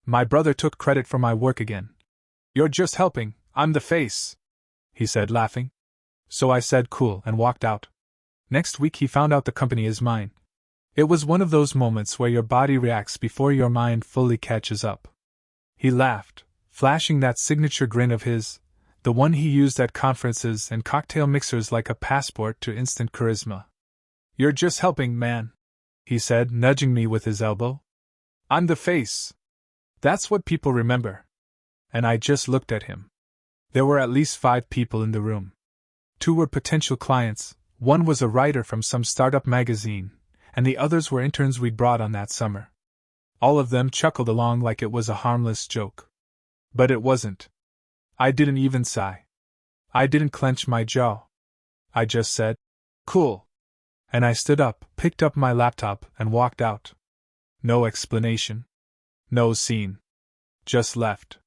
My brother took credit for my work again. "You're just helping, I'm the face," he said, laughing. So I said cool and walked out. Next week he found out the company is mine. It was one of those moments where your body reacts before your mind fully catches up. He laughed, flashing that signature grin of his, the one he used at conferences and cocktail mixers like a passport to instant charisma. "You're just helping, man," he said, nudging me with his elbow. "I'm the face. That's what people remember." And I just looked at him. There were at least 5 people in the room. 2 were potential clients, 1 was a writer from some startup magazine, and the others were interns we'd brought on that summer. All of them chuckled along like it was a harmless joke. But it wasn't. I didn't even sigh. I didn't clench my jaw. I just said, "Cool." And I stood up, picked up my laptop, and walked out. No explanation. No scene. Just left.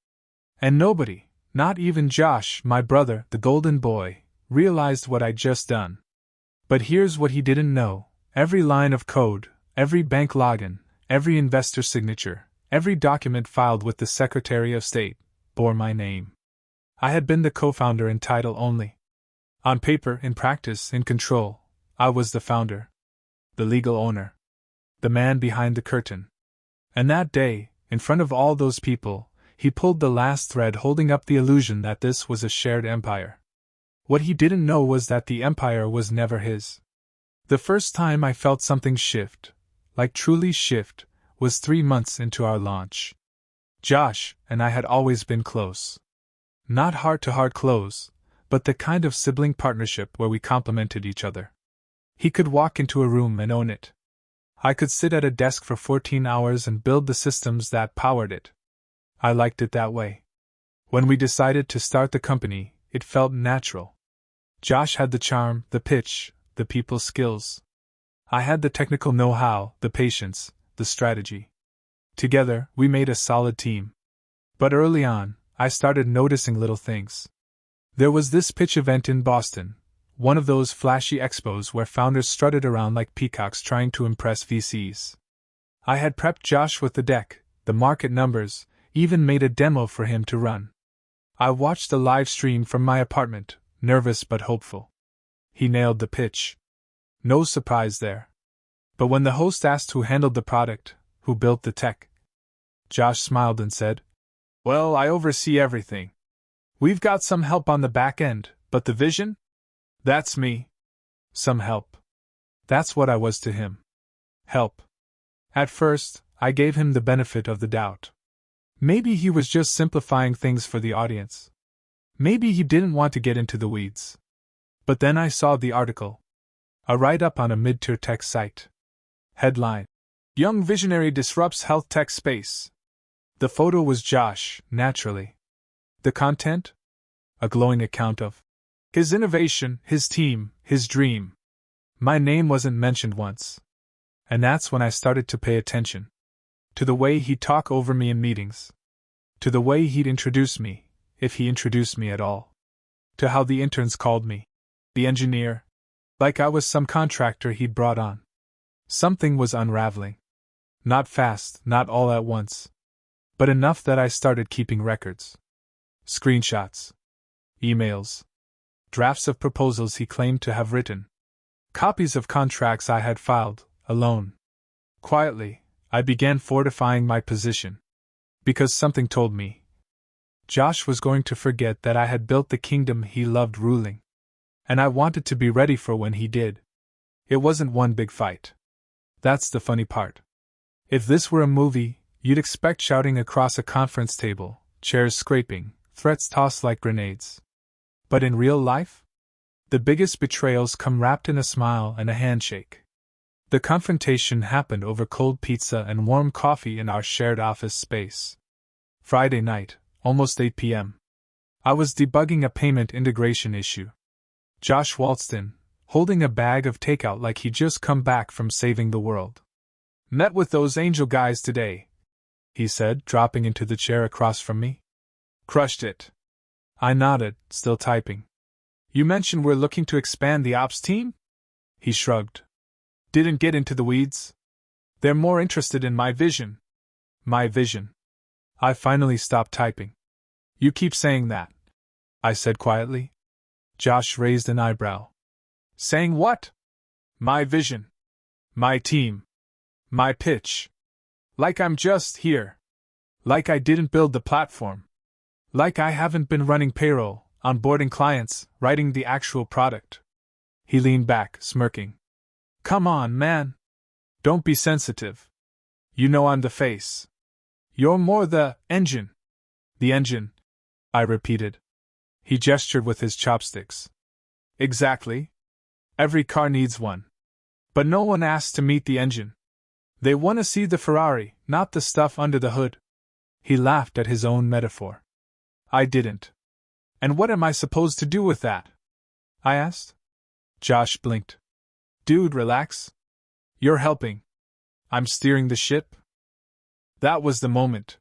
And nobody, not even Josh, my brother, the golden boy, realized what I'd just done. But here's what he didn't know. Every line of code, every bank login, every investor signature, every document filed with the Secretary of State, bore my name. I had been the co-founder in title only. On paper, in practice, in control, I was the founder. The legal owner. The man behind the curtain. And that day, in front of all those people, he pulled the last thread holding up the illusion that this was a shared empire. What he didn't know was that the empire was never his. The first time I felt something shift, like truly shift, was 3 months into our launch. Josh and I had always been close. Not heart-to-heart close, but the kind of sibling partnership where we complemented each other. He could walk into a room and own it. I could sit at a desk for 14 hours and build the systems that powered it. I liked it that way. When we decided to start the company, it felt natural. Josh had the charm, the pitch, the people skills. I had the technical know-how, the patience, the strategy. Together, we made a solid team. But early on, I started noticing little things. There was this pitch event in Boston, one of those flashy expos where founders strutted around like peacocks trying to impress VCs. I had prepped Josh with the deck, the market numbers, even made a demo for him to run. I watched the live stream from my apartment, nervous but hopeful. He nailed the pitch. No surprise there. But when the host asked who handled the product, who built the tech, Josh smiled and said, "Well, I oversee everything. We've got some help on the back end, but the vision? That's me." Some help. That's what I was to him. Help. At first, I gave him the benefit of the doubt. Maybe he was just simplifying things for the audience. Maybe he didn't want to get into the weeds. But then I saw the article. A write-up on a mid-tier tech site. Headline: Young Visionary Disrupts Health Tech Space. The photo was Josh, naturally. The content? A glowing account of his innovation, his team, his dream. My name wasn't mentioned once. And that's when I started to pay attention. To the way he'd talk over me in meetings. To the way he'd introduce me, if he introduced me at all. To how the interns called me the engineer. Like I was some contractor he'd brought on. Something was unraveling. Not fast, not all at once. But enough that I started keeping records. Screenshots. Emails. Drafts of proposals he claimed to have written. Copies of contracts I had filed, alone. Quietly, I began fortifying my position. Because something told me Josh was going to forget that I had built the kingdom he loved ruling. And I wanted to be ready for when he did. It wasn't one big fight. That's the funny part. If this were a movie, you'd expect shouting across a conference table, chairs scraping, threats tossed like grenades. But in real life? The biggest betrayals come wrapped in a smile and a handshake. The confrontation happened over cold pizza and warm coffee in our shared office space. Friday night, almost 8 p.m. I was debugging a payment integration issue. Josh waltzed in, holding a bag of takeout like he'd just come back from saving the world. "Met with those angel guys today," he said, dropping into the chair across from me. "Crushed it." I nodded, still typing. "You mentioned we're looking to expand the ops team?" He shrugged. "Didn't get into the weeds. They're more interested in my vision." "My vision?" I finally stopped typing. You keep saying that, I said quietly. Josh raised an eyebrow. Saying what? My vision. My team. My pitch. Like I'm just here. Like I didn't build the platform. Like I haven't been running payroll, onboarding clients, writing the actual product. He leaned back, smirking. Come on, man. Don't be sensitive. You know I'm the face. You're more the engine. The engine, I repeated. He gestured with his chopsticks. Exactly. Every car needs one. But no one asks to meet the engine. They want to see the Ferrari, not the stuff under the hood. He laughed at his own metaphor. I didn't. And what am I supposed to do with that? I asked. Josh blinked. Dude, relax. You're helping. I'm steering the ship. That was the moment.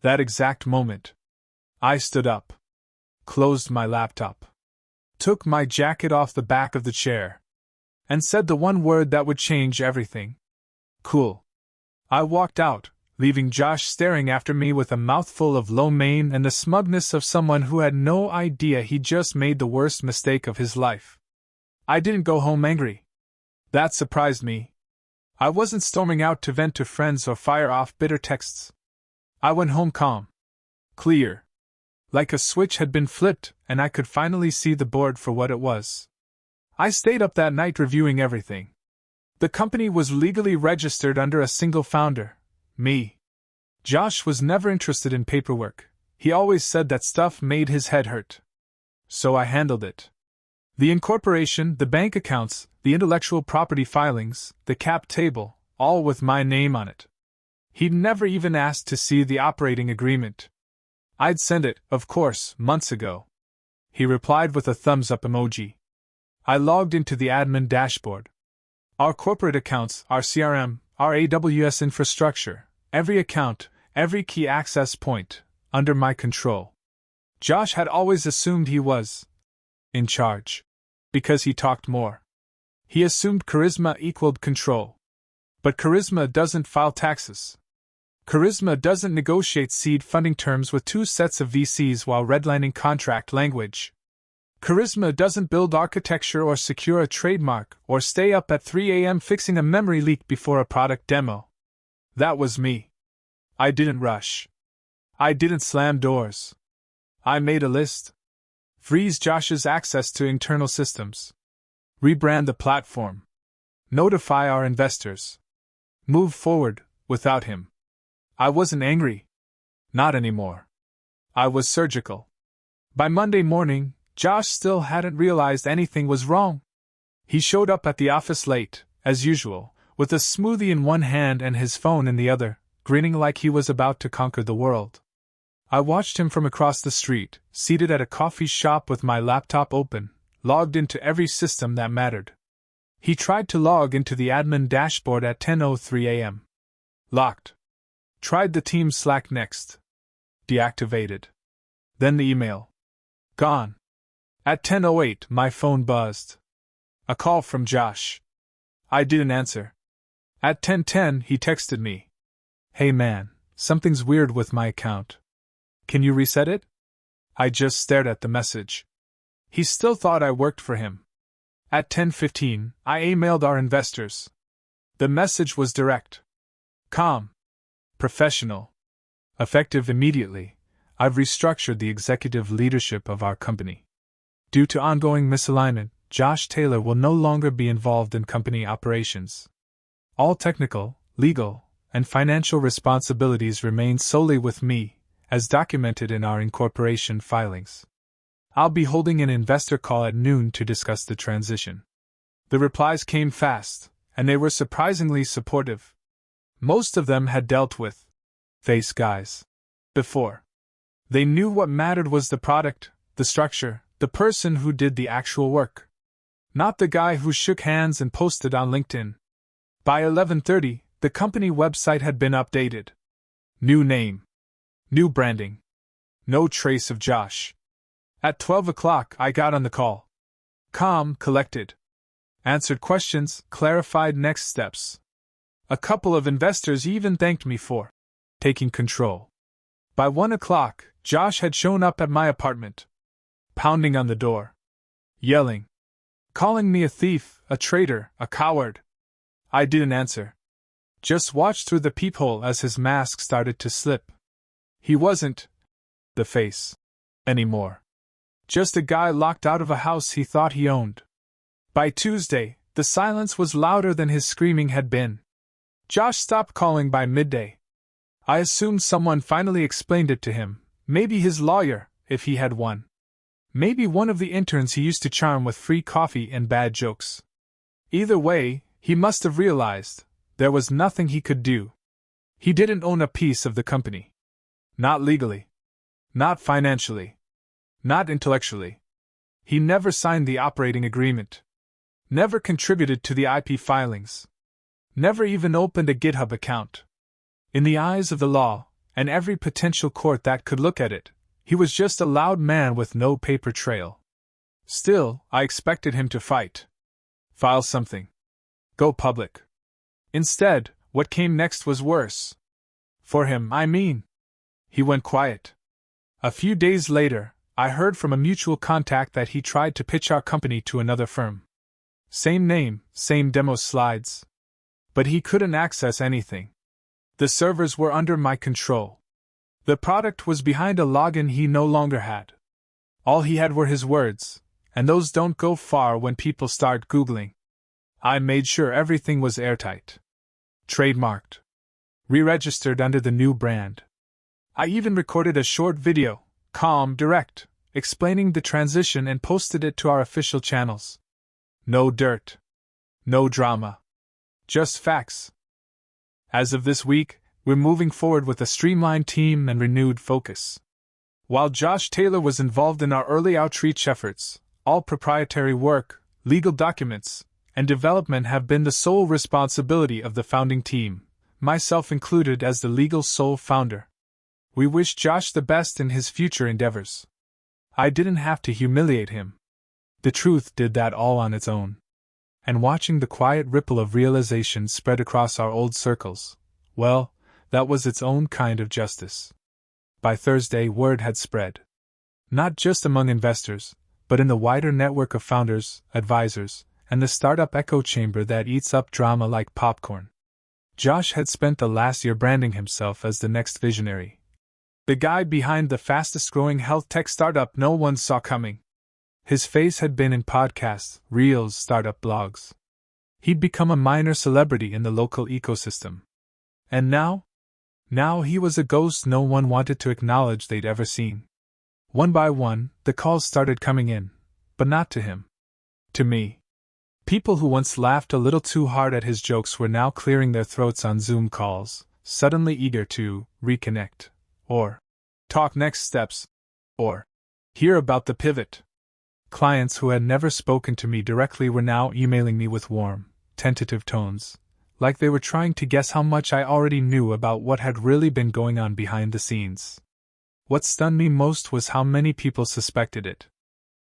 That exact moment. I stood up. Closed my laptop. Took my jacket off the back of the chair. And said the one word that would change everything. Cool. I walked out, leaving Josh staring after me with a mouthful of lo mein and the smugness of someone who had no idea he just made the worst mistake of his life. I didn't go home angry. That surprised me. I wasn't storming out to vent to friends or fire off bitter texts. I went home calm. Clear. Like a switch had been flipped and I could finally see the board for what it was. I stayed up that night reviewing everything. The company was legally registered under a single founder, me. Josh was never interested in paperwork. He always said that stuff made his head hurt. So I handled it. The incorporation, the bank accounts, the intellectual property filings, the cap table, all with my name on it. He'd never even asked to see the operating agreement. I'd sent it, of course, months ago. He replied with a thumbs-up emoji. I logged into the admin dashboard. Our corporate accounts, our CRM, our AWS infrastructure, every account, every key access point, under my control. Josh had always assumed he was in charge. Because he talked more. He assumed charisma equaled control. But charisma doesn't file taxes. Charisma doesn't negotiate seed funding terms with two sets of VCs while redlining contract language. Charisma doesn't build architecture or secure a trademark or stay up at 3 a.m. fixing a memory leak before a product demo. That was me. I didn't rush. I didn't slam doors. I made a list. Freeze Josh's access to internal systems. Rebrand the platform. Notify our investors. Move forward, without him. I wasn't angry. Not anymore. I was surgical. By Monday morning, Josh still hadn't realized anything was wrong. He showed up at the office late, as usual, with a smoothie in one hand and his phone in the other, grinning like he was about to conquer the world. I watched him from across the street, seated at a coffee shop with my laptop open, logged into every system that mattered. He tried to log into the admin dashboard at 10:03 a.m. Locked. Tried the team Slack next. Deactivated. Then the email. Gone. At 10:08 my phone buzzed. A call from Josh. I didn't answer. At 10:10 he texted me. Hey man, something's weird with my account. Can you reset it? I just stared at the message. He still thought I worked for him. At 10:15, I emailed our investors. The message was direct. Calm. Professional. Effective immediately, I've restructured the executive leadership of our company. Due to ongoing misalignment, Josh Taylor will no longer be involved in company operations. All technical, legal, and financial responsibilities remain solely with me, as documented in our incorporation filings. I'll be holding an investor call at noon to discuss the transition. The replies came fast, and they were surprisingly supportive. Most of them had dealt with face guys before. They knew what mattered was the product, the structure, the person who did the actual work. Not the guy who shook hands and posted on LinkedIn. By 11:30, the company website had been updated. New name. New branding. No trace of Josh. At 12 o'clock, I got on the call. Calm, collected. Answered questions, clarified next steps. A couple of investors even thanked me for taking control. By 1 o'clock, Josh had shown up at my apartment, pounding on the door, yelling, calling me a thief, a traitor, a coward. I didn't answer. Just watched through the peephole as his mask started to slip. He wasn't the face anymore. Just a guy locked out of a house he thought he owned. By Tuesday, the silence was louder than his screaming had been. Josh stopped calling by midday. I assumed someone finally explained it to him, maybe his lawyer, if he had one. Maybe one of the interns he used to charm with free coffee and bad jokes. Either way, he must have realized there was nothing he could do. He didn't own a piece of the company. Not legally. Not financially. Not intellectually. He never signed the operating agreement. Never contributed to the IP filings. Never even opened a GitHub account. In the eyes of the law, and every potential court that could look at it, he was just a loud man with no paper trail. Still, I expected him to fight. File something. Go public. Instead, what came next was worse. For him, I mean. He went quiet. A few days later, I heard from a mutual contact that he tried to pitch our company to another firm. Same name, same demo slides. But he couldn't access anything. The servers were under my control. The product was behind a login he no longer had. All he had were his words, and those don't go far when people start Googling. I made sure everything was airtight. Trademarked. Re-registered under the new brand. I even recorded a short video, calm, direct, explaining the transition and posted it to our official channels. No dirt. No drama. Just facts. As of this week, we're moving forward with a streamlined team and renewed focus. While Josh Taylor was involved in our early outreach efforts, all proprietary work, legal documents, and development have been the sole responsibility of the founding team, myself included as the legal sole founder. We wish Josh the best in his future endeavors. I didn't have to humiliate him. The truth did that all on its own. And watching the quiet ripple of realization spread across our old circles, well, that was its own kind of justice. By Thursday, word had spread. Not just among investors, but in the wider network of founders, advisors, and the startup echo chamber that eats up drama like popcorn. Josh had spent the last year branding himself as the next visionary. The guy behind the fastest-growing health tech startup no one saw coming. His face had been in podcasts, reels, startup blogs. He'd become a minor celebrity in the local ecosystem. And now? Now he was a ghost no one wanted to acknowledge they'd ever seen. One by one, the calls started coming in, but not to him. To me. People who once laughed a little too hard at his jokes were now clearing their throats on Zoom calls, suddenly eager to reconnect, or talk next steps, or hear about the pivot. Clients who had never spoken to me directly were now emailing me with warm, tentative tones, like they were trying to guess how much I already knew about what had really been going on behind the scenes. What stunned me most was how many people suspected it.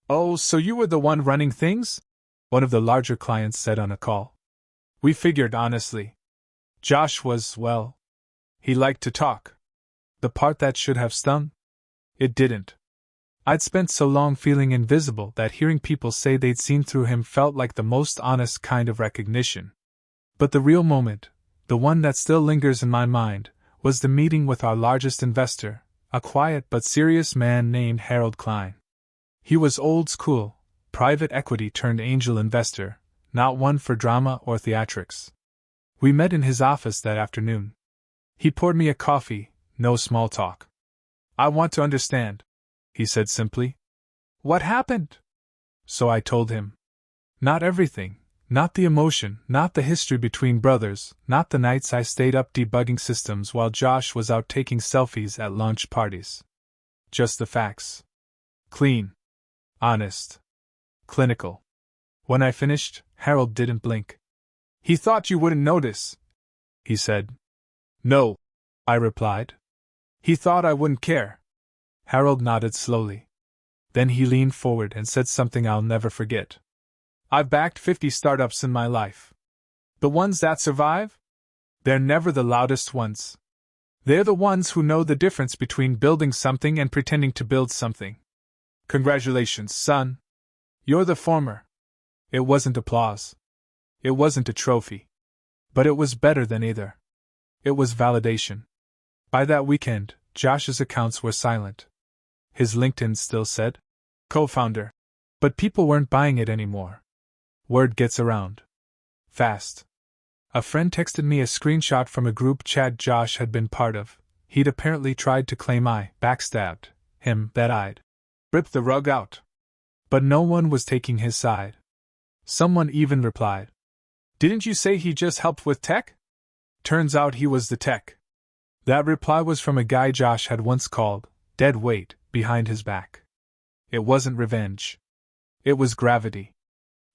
"Oh, so you were the one running things?" one of the larger clients said on a call. We figured honestly. Josh was, well, he liked to talk. The part that should have stung? It didn't. I'd spent so long feeling invisible that hearing people say they'd seen through him felt like the most honest kind of recognition. But the real moment, the one that still lingers in my mind, was the meeting with our largest investor, a quiet but serious man named Harold Klein. He was old school, private equity turned angel investor, not one for drama or theatrics. We met in his office that afternoon. He poured me a coffee, no small talk. "I want to understand," he said simply. "What happened?" So I told him. Not everything, not the emotion, not the history between brothers, not the nights I stayed up debugging systems while Josh was out taking selfies at launch parties. Just the facts. Clean. Honest. Clinical. When I finished, Harold didn't blink. "He thought you wouldn't notice," he said. "No," I replied. "He thought I wouldn't care." Harold nodded slowly. Then he leaned forward and said something I'll never forget. "I've backed 50 startups in my life. The ones that survive? They're never the loudest ones. They're the ones who know the difference between building something and pretending to build something. Congratulations, son. You're the former. It wasn't applause. It wasn't a trophy. But it was better than either. It was validation. By that weekend, Josh's accounts were silent. His LinkedIn still said, co-founder. But people weren't buying it anymore. Word gets around. Fast. A friend texted me a screenshot from a group chat Josh had been part of. He'd apparently tried to claim I backstabbed him, that I'd ripped the rug out. But no one was taking his side. Someone even replied, "Didn't you say he just helped with tech?" Turns out he was the tech. That reply was from a guy Josh had once called dead weight behind his back. It wasn't revenge. It was gravity.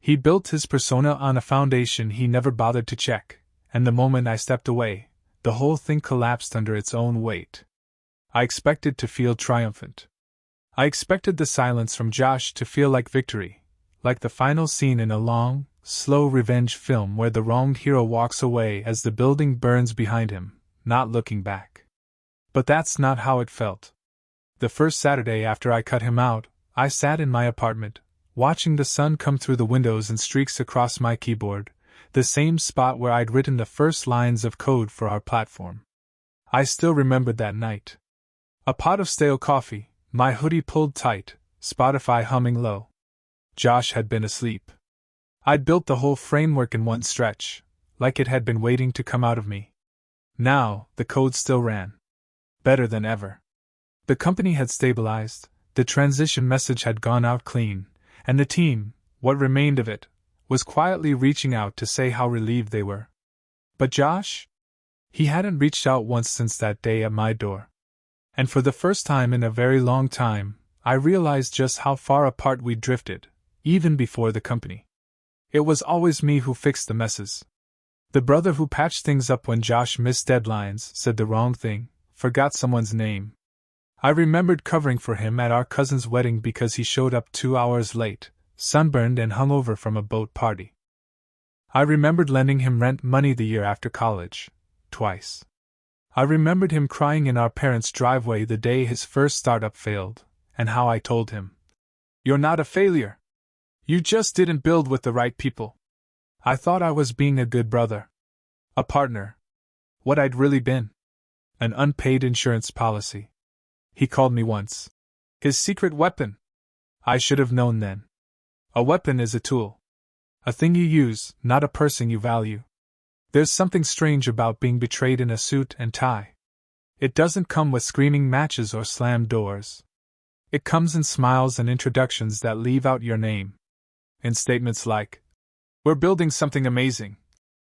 He built his persona on a foundation he never bothered to check, and the moment I stepped away, the whole thing collapsed under its own weight. I expected to feel triumphant. I expected the silence from Josh to feel like victory, like the final scene in a long, slow revenge film where the wronged hero walks away as the building burns behind him, not looking back. But that's not how it felt. The first Saturday after I cut him out, I sat in my apartment, watching the sun come through the windows in streaks across my keyboard, the same spot where I'd written the first lines of code for our platform. I still remembered that night. A pot of stale coffee, my hoodie pulled tight, Spotify humming low. Josh had been asleep. I'd built the whole framework in one stretch, like it had been waiting to come out of me. Now, the code still ran. Better than ever. The company had stabilized, the transition message had gone out clean, and the team, what remained of it, was quietly reaching out to say how relieved they were. But Josh? He hadn't reached out once since that day at my door. And for the first time in a very long time, I realized just how far apart we'd drifted, even before the company. It was always me who fixed the messes. The brother who patched things up when Josh missed deadlines, said the wrong thing, forgot someone's name. I remembered covering for him at our cousin's wedding because he showed up 2 hours late, sunburned and hungover from a boat party. I remembered lending him rent money the year after college, twice. I remembered him crying in our parents' driveway the day his first startup failed, and how I told him, "You're not a failure. You just didn't build with the right people." I thought I was being a good brother. A partner. What I'd really been. An unpaid insurance policy. He called me once his secret weapon. I should have known then. A weapon is a tool. A thing you use, not a person you value. There's something strange about being betrayed in a suit and tie. It doesn't come with screaming matches or slammed doors. It comes in smiles and introductions that leave out your name. In statements like, "We're building something amazing,"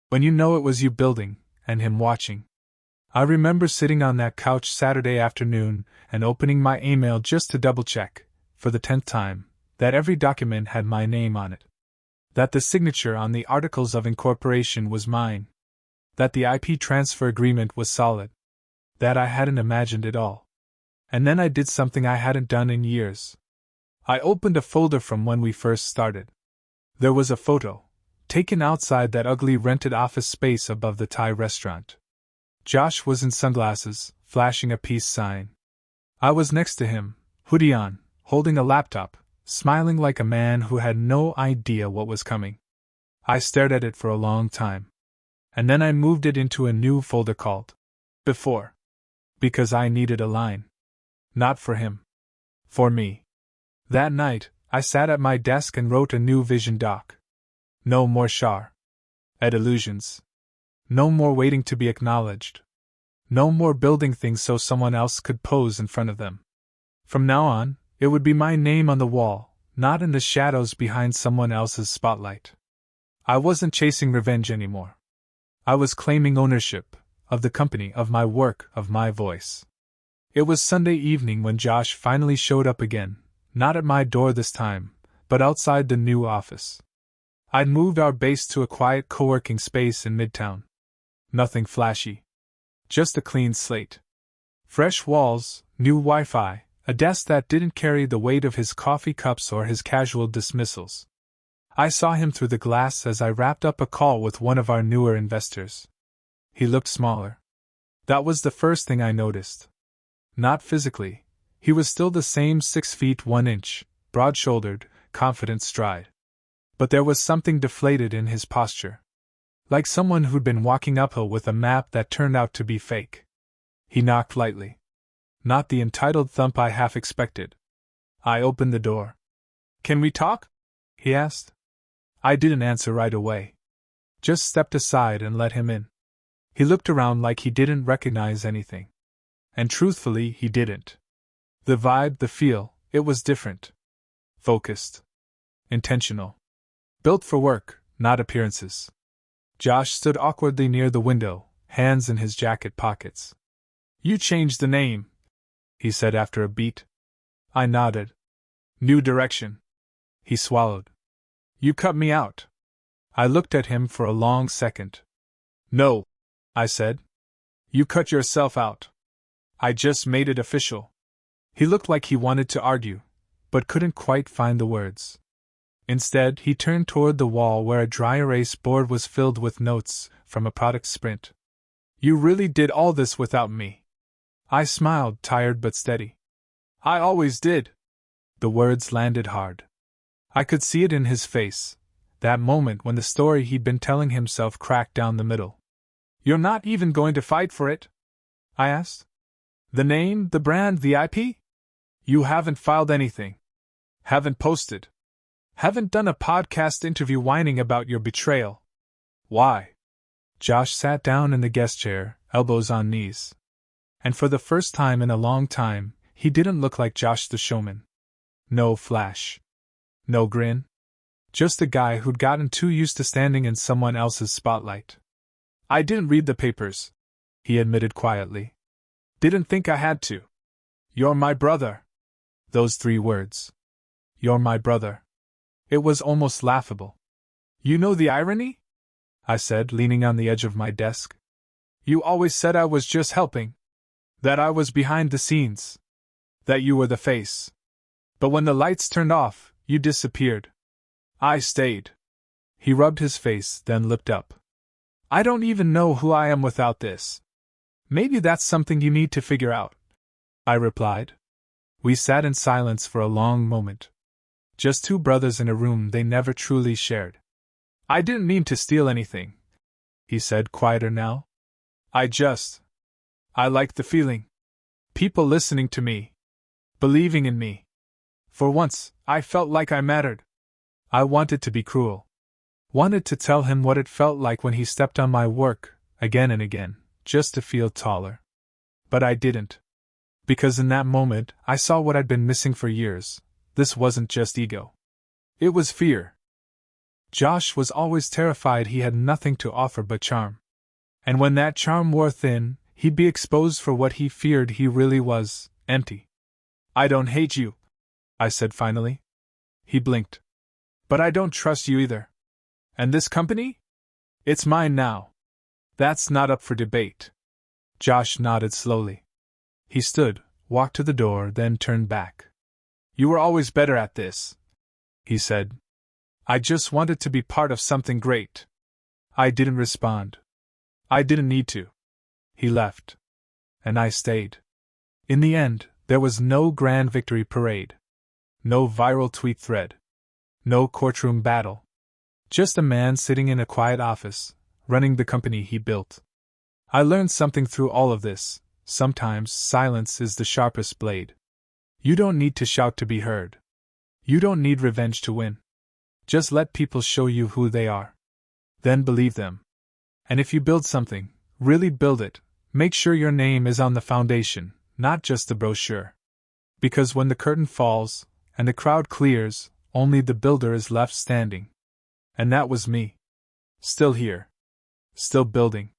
when you know it was you building, and him watching. I remember sitting on that couch Saturday afternoon and opening my email just to double-check, for the 10th time, that every document had my name on it. That the signature on the Articles of Incorporation was mine. That the IP transfer agreement was solid. That I hadn't imagined it all. And then I did something I hadn't done in years. I opened a folder from when we first started. There was a photo, taken outside that ugly rented office space above the Thai restaurant. Josh was in sunglasses, flashing a peace sign. I was next to him, hoodie on, holding a laptop, smiling like a man who had no idea what was coming. I stared at it for a long time. And then I moved it into a new folder called Before. Because I needed a line. Not for him. For me. That night, I sat at my desk and wrote a new vision doc. No more char. Ed illusions. No more waiting to be acknowledged. No more building things so someone else could pose in front of them. From now on, it would be my name on the wall, not in the shadows behind someone else's spotlight. I wasn't chasing revenge anymore. I was claiming ownership of the company, of my work, of my voice. It was Sunday evening when Josh finally showed up again, not at my door this time, but outside the new office. I'd moved our base to a quiet co-working space in Midtown. Nothing flashy. Just a clean slate. Fresh walls, new Wi-Fi, a desk that didn't carry the weight of his coffee cups or his casual dismissals. I saw him through the glass as I wrapped up a call with one of our newer investors. He looked smaller. That was the first thing I noticed. Not physically. He was still the same 6 feet 1 inch, broad-shouldered, confident stride. But there was something deflated in his posture. Like someone who'd been walking uphill with a map that turned out to be fake. He knocked lightly. Not the entitled thump I half expected. I opened the door. "Can we talk?" he asked. I didn't answer right away. Just stepped aside and let him in. He looked around like he didn't recognize anything. And truthfully, he didn't. The vibe, the feel, it was different. Focused. Intentional. Built for work, not appearances. Josh stood awkwardly near the window, hands in his jacket pockets. "You changed the name," he said after a beat. I nodded. "New direction." He swallowed. "You cut me out." I looked at him for a long second. "No," I said. "You cut yourself out. I just made it official." He looked like he wanted to argue, but couldn't quite find the words. Instead, he turned toward the wall where a dry erase board was filled with notes from a product sprint. "You really did all this without me." I smiled, tired but steady. "I always did." The words landed hard. I could see it in his face, that moment when the story he'd been telling himself cracked down the middle. "You're not even going to fight for it?" I asked. "The name, the brand, the IP? You haven't filed anything. Haven't posted. Haven't done a podcast interview whining about your betrayal. Why?" Josh sat down in the guest chair, elbows on knees. And for the first time in a long time, he didn't look like Josh the showman. No flash. No grin. Just a guy who'd gotten too used to standing in someone else's spotlight. "I didn't read the papers," he admitted quietly. "Didn't think I had to. You're my brother." Those 3 words. "You're my brother." It was almost laughable. "You know the irony?" I said, leaning on the edge of my desk. "You always said I was just helping. That I was behind the scenes. That you were the face. But when the lights turned off, you disappeared. I stayed." He rubbed his face, then looked up. "I don't even know who I am without this." "Maybe that's something you need to figure out," I replied. We sat in silence for a long moment. Just 2 brothers in a room they never truly shared. "I didn't mean to steal anything," he said, quieter now. I liked the feeling. People listening to me. Believing in me. For once, I felt like I mattered. I wanted to be cruel. Wanted to tell him what it felt like when he stepped on my work, again and again, just to feel taller. But I didn't. Because in that moment, I saw what I'd been missing for years. This wasn't just ego. It was fear. Josh was always terrified he had nothing to offer but charm. And when that charm wore thin, he'd be exposed for what he feared he really was, empty. "I don't hate you," I said finally. He blinked. "But I don't trust you either. And this company? It's mine now. That's not up for debate." Josh nodded slowly. He stood, walked to the door, then turned back. "You were always better at this," he said. "I just wanted to be part of something great." I didn't respond. I didn't need to. He left. And I stayed. In the end, there was no grand victory parade. No viral tweet thread. No courtroom battle. Just a man sitting in a quiet office, running the company he built. I learned something through all of this. Sometimes silence is the sharpest blade. You don't need to shout to be heard. You don't need revenge to win. Just let people show you who they are. Then believe them. And if you build something, really build it, make sure your name is on the foundation, not just the brochure. Because when the curtain falls, and the crowd clears, only the builder is left standing. And that was me. Still here. Still building.